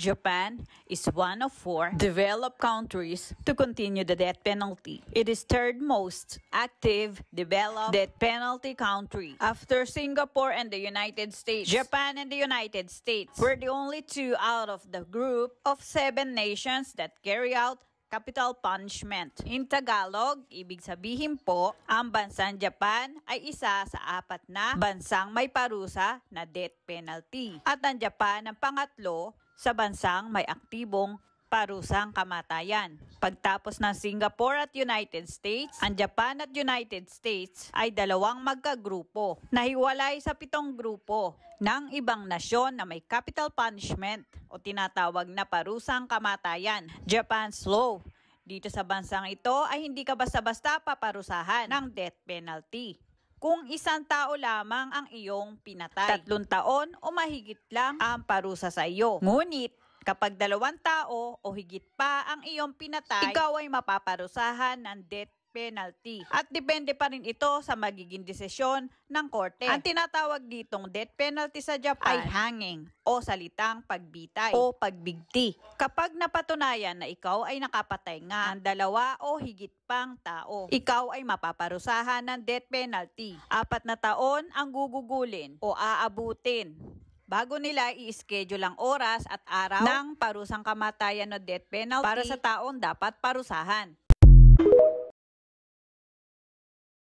Japan is one of 4 developed countries to continue the death penalty. It is third most active developed death penalty country after Singapore and the United States. Japan and the United States were the only 2 out of the group of 7 nations that carry out capital punishment. In Tagalog, ibig sabihin po, ang bansang Japan ay isa sa 4 na bansang may parusa na death penalty. At ang Japan ang pangatlo sa bansang may aktibong parusang kamatayan. Pagtapos ng Singapore at United States, ang Japan at United States ay dalawang magkagrupo. Nahiwalay sa 7 grupo ng ibang nasyon na may capital punishment o tinatawag na parusang kamatayan. Japan's law dito sa bansang ito ay hindi ka basta-basta paparusahan ng death penalty kung isang tao lamang ang iyong pinatay. 3 taon o mahigit lang ang parusa sa iyo. Ngunit, kapag 2 tao o higit pa ang iyong pinatay, ikaw ay mapaparusahan ng death penalty. At depende pa rin ito sa magiging desisyon ng korte. Ang tinatawag ditong death penalty sa Japan ay hanging o salitang pagbitay o pagbigti. Kapag napatunayan na ikaw ay nakapatay nga ng 2 o higit pang tao, ikaw ay mapaparusahan ng death penalty. 4 na taon ang gugugulin o aabutin bago nila i-schedule ang oras at araw ng parusang kamatayan o death penalty para sa taong dapat parusahan.